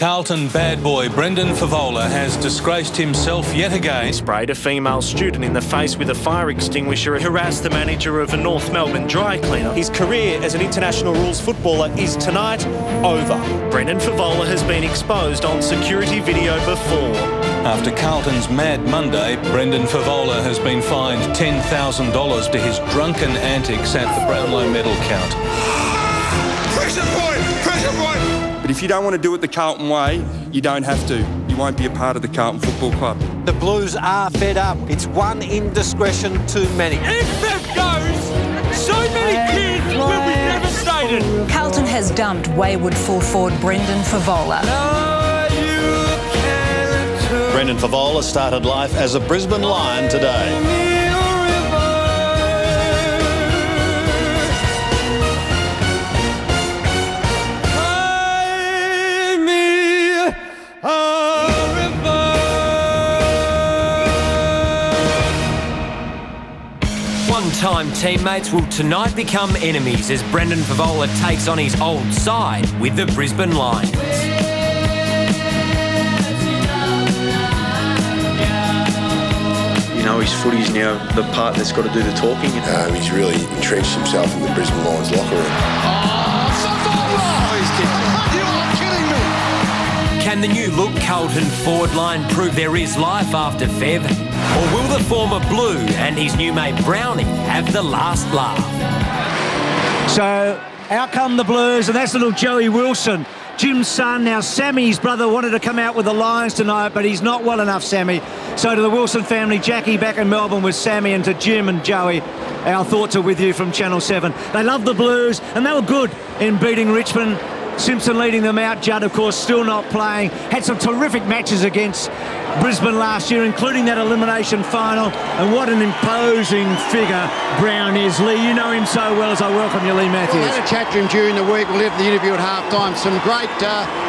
Carlton bad boy Brendan Fevola has disgraced himself yet again. He sprayed a female student in the face with a fire extinguisher and harassed the manager of a North Melbourne dry cleaner. His career as an international rules footballer is tonight over. Brendan Fevola has been exposed on security video before. After Carlton's Mad Monday, Brendan Fevola has been fined $10,000 to his drunken antics at the Brownlow medal count. Pressure point! Pressure point! But if you don't want to do it the Carlton way, you don't have to. You won't be a part of the Carlton Football Club. The Blues are fed up. It's one indiscretion too many. If that goes, so many kids will be devastated. Carlton has dumped wayward full forward Brendan Fevola. Brendan Fevola started life as a Brisbane Lion today. One-time teammates will tonight become enemies as Brendan Fevola takes on his old side with the Brisbane Lions. You know, his footy's now the part that's got to do the talking. He's really entrenched himself in the Brisbane Lions locker room. You are kidding me! Can the new look Carlton forward line prove there is life after Fev? Or will the former Blue and his new mate Brownie have the last laugh? So out come the Blues, and that's little Joey Wilson, Jim's son. Now Sammy, his brother, wanted to come out with the Lions tonight, but he's not well enough, Sammy. So to the Wilson family, Jackie back in Melbourne with Sammy, and to Jim and Joey, our thoughts are with you from Channel 7. They love the Blues, and they were good in beating Richmond. Simpson leading them out. Judd, of course, still not playing. Had some terrific matches against Brisbane last year, including that elimination final. And what an imposing figure Brown is. Lee, you know him so well, as I welcome you, Lee Matthews. Well, I had a chat to him during the week. We'll have the interview at half-time. Some great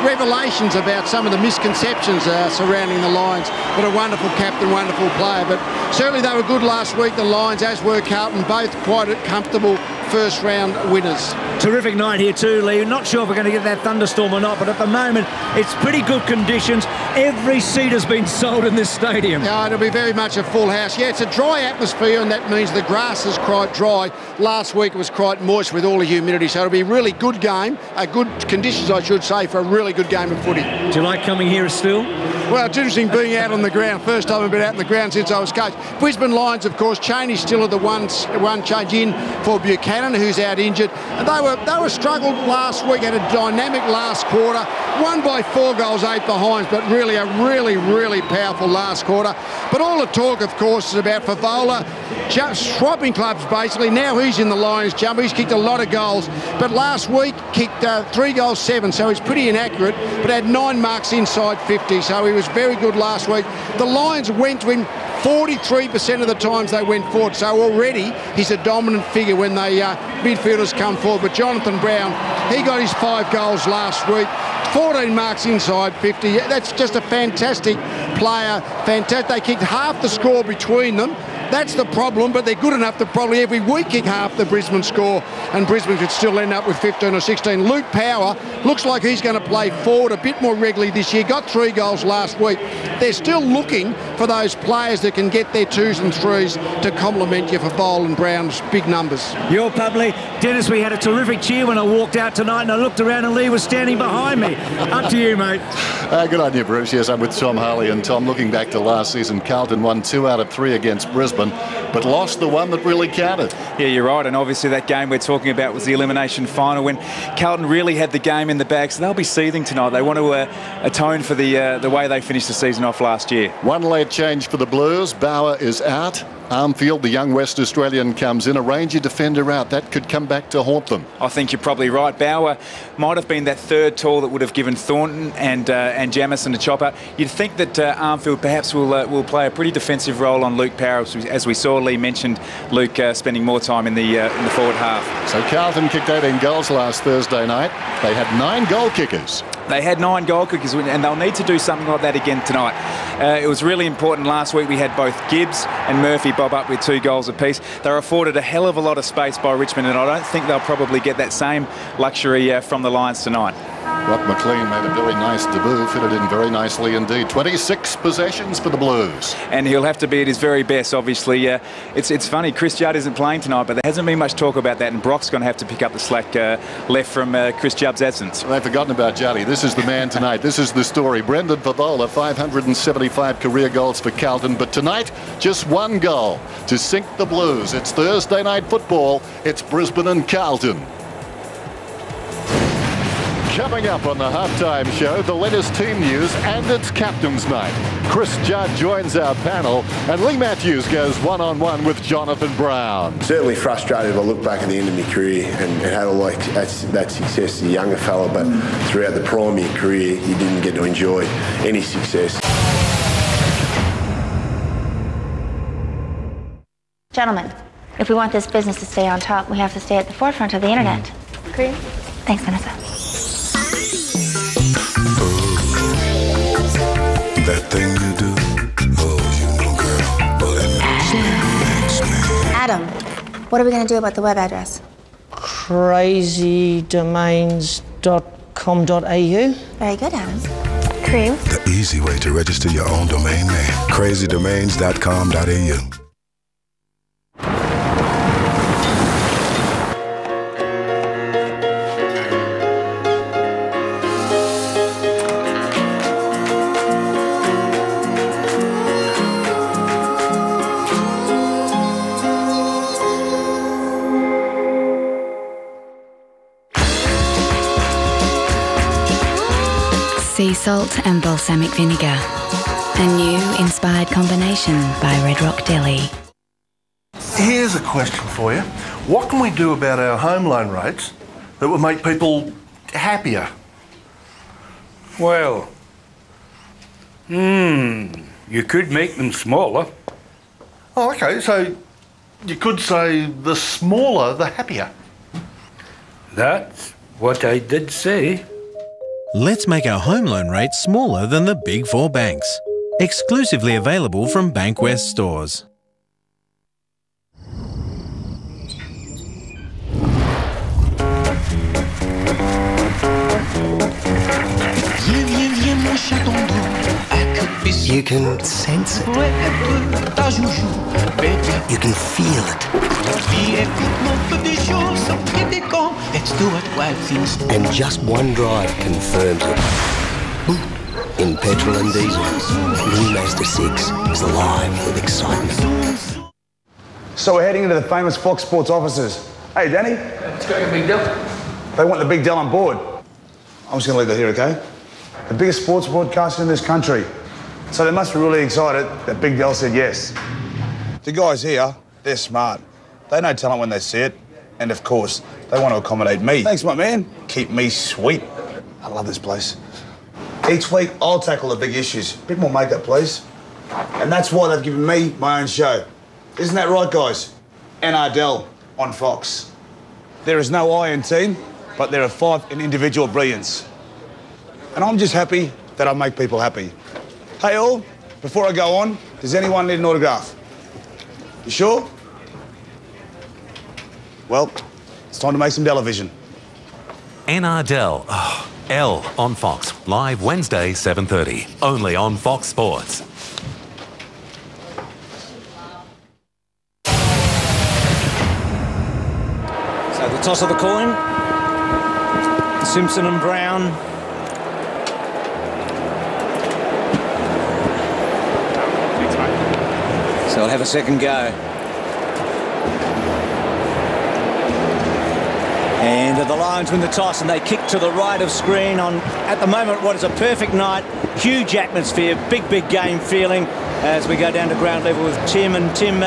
revelations about some of the misconceptions surrounding the Lions. But a wonderful captain, wonderful player. But certainly they were good last week, the Lions, as were Carlton, both quite comfortable first-round winners. Terrific night here too, Lee. Not sure if we're going to get that thunderstorm or not, but at the moment it's pretty good conditions. Every seat has been sold in this stadium. Yeah, it'll be very much a full house. Yeah, it's a dry atmosphere, and that means the grass is quite dry. Last week it was quite moist with all the humidity, so it'll be a really good game, good conditions, I should say, for a really good game of footy. Do you like coming here still? Well, it's interesting being out on the ground. First time I've been out on the ground since I was coach. Brisbane Lions, of course, Cheney's still at the one change in for Buchanan, who's out injured. And they were struggled last week, had a dynamic last quarter, won by 4 goals, 8 behinds, but really a really powerful last quarter. But all the talk, of course, is about Fevola, swapping clubs basically. Now he's in the Lions jump. He's kicked a lot of goals, but last week kicked 3 goals, 7, so he's pretty inaccurate, but had 9 marks inside 50, so he was very good last week. The Lions went to him 43% of the times they went forward, so already he's a dominant figure when they midfielders come forward. But Jonathan Brown, he got his 5 goals last week, 14 marks inside 50. That's just a fantastic player. Fantastic. They kicked half the score between them. That's the problem, but they're good enough to probably every week kick half the Brisbane score, and Brisbane could still end up with 15 or 16. Luke Power looks like he's going to play forward a bit more regularly this year. Got 3 goals last week. They're still looking for those players that can get their 2s and 3s to complement you for Bowl and Brown's big numbers. Your public. Dennis, we had a terrific cheer when I walked out tonight, and I looked around and Lee was standing behind me. Up to you, mate. Good on you, Bruce. Yes, I'm with Tom Harley. And Tom, looking back to last season, Carlton won 2 out of 3 against Brisbane, but lost the one that really counted. Yeah, you're right. And obviously that game we're talking about was the elimination final when Carlton really had the game in the bag. So they'll be seething tonight. They want to atone for the way they finished the season off last year. One late change for the Blues. Bauer is out. Armfield, the young West Australian, comes in. A Ranger defender out. That could come back to haunt them. I think you're probably right. Bauer might have been that third tall that would have given Thornton and Jamison a chop out. You'd think that Armfield perhaps will play a pretty defensive role on Luke Power, as we saw. Lee mentioned Luke spending more time in the forward half. So Carlton kicked 18 goals last Thursday night. They had 9 goal kickers. They had 9 goal kickers, and they'll need to do something like that again tonight. It was really important last week. We had both Gibbs and Murphy bob up with 2 goals apiece. They were afforded a hell of a lot of space by Richmond, and I don't think they'll probably get that same luxury from the Lions tonight. Rock McLean made a very nice debut, fitted in very nicely indeed. 26 possessions for the Blues. And he'll have to be at his very best, obviously. It's funny, Chris Judd isn't playing tonight, but there hasn't been much talk about that, and Brock's going to have to pick up the slack left from Chris Judd's absence. They've forgotten about Juddy. This is the man tonight. This is the story. Brendan Fevola, 575 career goals for Carlton, but tonight, just one goal to sink the Blues. It's Thursday night football. It's Brisbane and Carlton. Coming up on the halftime show, the latest team news and it's captain's night. Chris Judd joins our panel and Lee Matthews goes one-on-one with Jonathan Brown. Certainly frustrated if I look back at the end of my career and had all that success as a younger fella, but throughout the prime of your career, you didn't get to enjoy any success. Gentlemen, if we want this business to stay on top, we have to stay at the forefront of the internet. Agree? Thanks, Vanessa. That thing you do, oh, you know, girl, well, it makes me. Adam, what are we going to do about the web address? crazydomains.com.au. Very good, Adam. Cream. The easy way to register your own domain name, crazydomains.com.au. Sea salt and balsamic vinegar. A new inspired combination by Red Rock Deli. Here's a question for you. What can we do about our home loan rates that would make people happier? Well, you could make them smaller. Oh, okay, so you could say the smaller, the happier. That's what I did say. Let's make our home loan rates smaller than the Big Four banks. Exclusively available from Bankwest stores. You can sense it. You can feel it. And just one drive confirms it. In petrol and diesel, new Mazda 6 is alive with excitement. So we're heading into the famous Fox Sports offices. Hey, Danny. Let's go to Big Del. They want the Big Del on board. I'm just going to leave that here, okay? The biggest sports broadcaster in this country. So they must be really excited that Big Del said yes. The guys here, they're smart. They know talent when they see it. And of course, they want to accommodate me. Thanks, my man. Keep me sweet. I love this place. Each week, I'll tackle the big issues. A bit more makeup, please. And that's why they've given me my own show. Isn't that right, guys? NRDL on Fox. There is no I in team, but there are 5 in individual brilliance. And I'm just happy that I make people happy. Hey, all, before I go on, does anyone need an autograph? You sure? Well, it's time to make some television. NRDL. Oh, L on Fox. Live Wednesday, 7:30. Only on Fox Sports. So the toss of the coin. Simpson and Brown. So I'll have a second go. And the Lions win the toss and they kick to the right of screen on, at the moment, what is a perfect night. Huge atmosphere, big game feeling as we go down to ground level with Tim. And Tim,